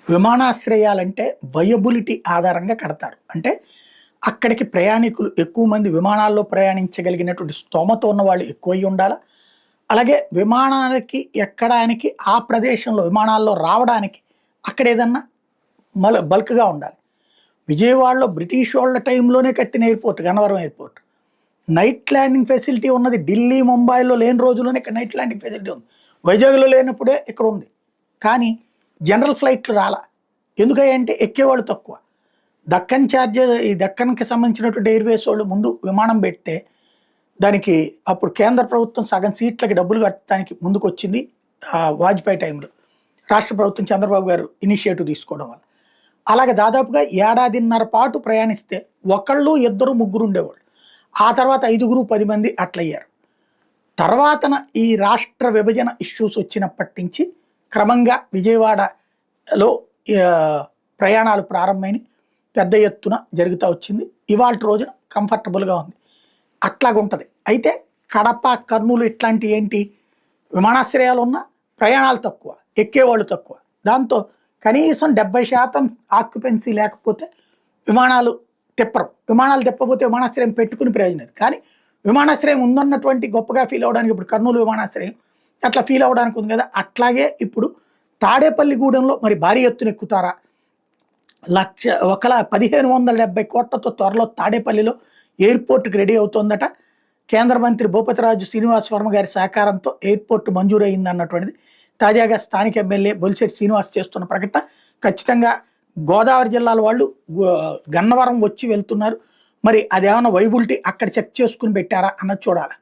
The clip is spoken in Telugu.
విమానాశ్రయాలంటే వయబిలిటీ ఆధారంగా కడతారు. అంటే అక్కడికి ప్రయాణికులు ఎక్కువ మంది విమానాల్లో ప్రయాణించగలిగినటువంటి స్తోమత ఉన్నవాళ్ళు ఎక్కువై ఉండాలా. అలాగే విమానాలకి ఎక్కడానికి ఆ ప్రదేశంలో విమానాల్లో రావడానికి అక్కడ ఏదన్నా బల్క్‌గా ఉండాలి. విజయవాడలో బ్రిటిష్ వాళ్ళ టైంలోనే కట్టిన airport Gannavaram airport. Night landing facility ఉన్నది ఢిల్లీ, ముంబైలో లేని రోజుల్లోనే ఇక్కడ నైట్ ల్యాండింగ్ ఫెసిలిటీ ఉంది. వైజాగ్‌లో లేనప్పుడే ఇక్కడ ఉంది. కానీ జనరల్ ఫ్లైట్లు రాలా. ఎందుకంటే ఎక్కేవాళ్ళు తక్కువ. దక్కన్ చార్జెస్ ఈ దక్కన్‌కి సంబంధించినటువంటి ఎయిర్‌వేస్ వాళ్ళు ముందు విమానం పెడితే దానికి అప్పుడు కేంద్ర ప్రభుత్వం సగం సీట్లకి డబ్బులు కట్టడానికి ముందుకొచ్చింది వాజ్పేయి టైంలో. రాష్ట్ర ప్రభుత్వం చంద్రబాబు గారు ఇనిషియేటివ్ తీసుకోవడం వల్ల. అలాగే దాదాపుగా ఏడాదిన్నర పాటు ప్రయాణిస్తే ఒకళ్ళు, ఇద్దరు, ముగ్గురు ఉండేవాళ్ళు. ఆ తర్వాత 5గురు, 10 మంది అట్లయ్యారు. తర్వాతన ఈ రాష్ట్ర విభజన ఇష్యూస్ వచ్చినప్పటి నుంచి క్రమంగా విజయవాడలో ప్రయాణాలు ప్రారంభమైనవి. పెద్ద ఎత్తున జరుగుతూ వచ్చింది. ఇవాల్టి రోజున కంఫర్టబుల్‌గా ఉంది. అట్లాగుంటది. అయితే కడప, కర్నూలు ఇట్లాంటివి ఏంటి విమానాశ్రయాలు ఉన్నా ప్రయాణాలు తక్కువ, ఎక్కేవాళ్ళు తక్కువ. దాంతో కనీసం 70% ఆక్యుపెన్సీ లేకపోతే విమానాలు తిప్పరు. విమానాలు తిప్పకపోతే విమానాశ్రయం పెట్టుకుని ప్రయోజనం లేదు. కానీ విమానాశ్రయం ఉందన్నటువంటి గొప్పగా ఫీల్ అవ్వడానికి ఇప్పుడు కర్నూలు విమానాశ్రయం అట్లా ఫీల్ అవ్వడానికి ఉంది కదా. అట్లాగే ఇప్పుడు తాడేపల్లిగూడెంలో మరి భారీ ఎత్తున ఎక్కుతారా? 1,1570 కోట్లతో త్వరలో తాడేపల్లిలో ఎయిర్‌పోర్ట్‌కి రెడీ అవుతోందట. కేంద్ర మంత్రి భూపతిరాజు శ్రీనివాస్ వర్మ గారి సహకారంతో ఎయిర్‌పోర్ట్ మంజూరైంది అన్నటువంటిది తాజాగా స్థానిక ఎమ్మెల్యే బొలిశెట్టి శ్రీనివాస్ చేస్తున్న ప్రకటన. ఖచ్చితంగా గోదావరి జిల్లాల వాళ్ళు గన్నవరం వచ్చి వెళ్తున్నారు. మరి అదేమన్నా వైబిలిటీ అక్కడ చెక్ చేసుకుని పెట్టారా అన్నది చూడాలి.